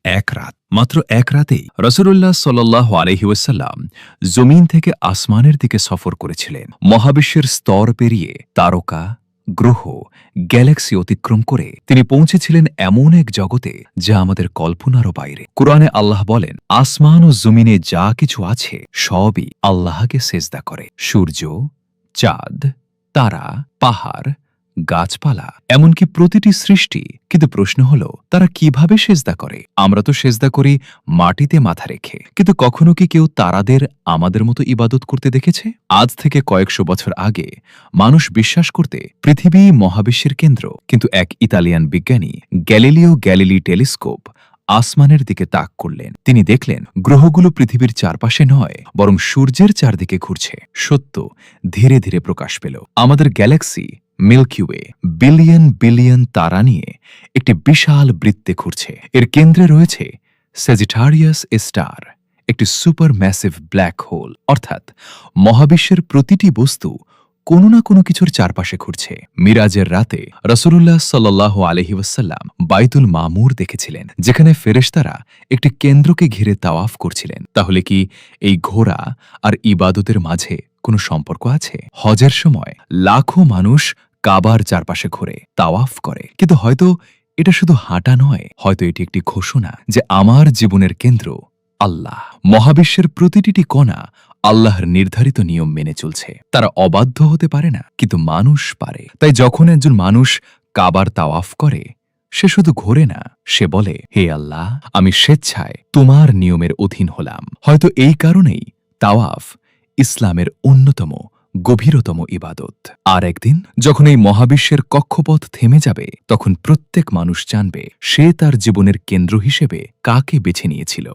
এক রাত, মাত্র এক রাতেই রাসূলুল্লাহ সাল্লাল্লাহু আলাইহি ওয়াসাল্লাম জমিন থেকে আসমানের দিকে সফর করেছিলেন। মহাবিশ্বের স্তর পেরিয়ে তারকা, গ্রহ, গ্যালাক্সি অতিক্রম করে তিনি পৌঁছেছিলেন এমন এক জগতে যা আমাদের কল্পনারও বাইরে। কুরআনে আল্লাহ বলেন, আসমান ও জমিনে যা কিছু আছে সবই আল্লাহকে সেজদা করে। সূর্য, চাঁদ, তারা, পাহাড়, গাছপালা, এমনকি প্রতিটি সৃষ্টি। কিন্তু প্রশ্ন হলো, তারা কিভাবে সেজদা করে? আমরা তো সেজদা করি মাটিতে মাথা রেখে, কিন্তু কখনো কি কেউ তারাদের আমাদের মতো ইবাদত করতে দেখেছে? আজ থেকে কয়েকশো বছর আগে মানুষ বিশ্বাস করতে পৃথিবী মহাবিশ্বের কেন্দ্র, কিন্তু এক ইতালিয়ান বিজ্ঞানী গ্যালিলিও গ্যালিলি টেলিস্কোপ আসমানের দিকে তাক করলেন। তিনি দেখলেন গ্রহগুলো পৃথিবীর চারপাশে নয়, বরং সূর্যের চারদিকে ঘুরছে। সত্য ধীরে ধীরে প্রকাশ পেল। আমাদের galaxy milky way billion billion তারা নিয়ে একটি বিশাল বৃত্তে ঘুরছে। এর কেন্দ্রে রয়েছে স্যাজিটারিয়াস স্টার, একটি সুপার ম্যাসিভ ব্ল্যাক হোল। অর্থাৎ মহাবিশ্বের প্রতিটি বস্তু কোনো না কোনো কিছুর চারপাশে ঘুরছে। মিরাজের রাতে রাসূলুল্লাহ সাল্লাল্লাহু আলাইহি ওয়াসাল্লাম বাইতুল মামুর দেখেছিলেন, যেখানে ফেরেশতারা একটি কেন্দ্রকে ঘিরে তাওয়াফ করছিলেন। তাহলে কি এই ঘোরা আর ইবাদতের মাঝে কোনো সম্পর্ক আছে? হজের সময় লাখো মানুষ কাবার চারপাশে ঘুরে তাওয়াফ করে, কিন্তু হয়তো এটা শুধু হাঁটা নয়, হয়তো এটি একটি ঘোষণা যে আমার জীবনের কেন্দ্র আল্লাহ। মহাবিশ্বের প্রতিটি কণা আল্লাহর নির্ধারিত নিয়ম মেনে চলছে। তারা অবাধ্য হতে পারে না, কিন্তু মানুষ পারে। তাই যখন একজন মানুষ কাবার তাওয়াফ করে, সে শুধু ঘোরে না, সে বলে, হে আল্লাহ, আমি স্বেচ্ছায় তোমার নিয়মের অধীন হলাম। হয়তো এই কারণেই তাওয়াফ ইসলামের অন্যতম গভীরতম ইবাদত। আর একদিন যখন এই মহাবিশ্বের কক্ষপথ থেমে যাবে, তখন প্রত্যেক মানুষ জানবে সে তার জীবনের কেন্দ্র হিসেবে কাকে বেছে নিয়েছিল।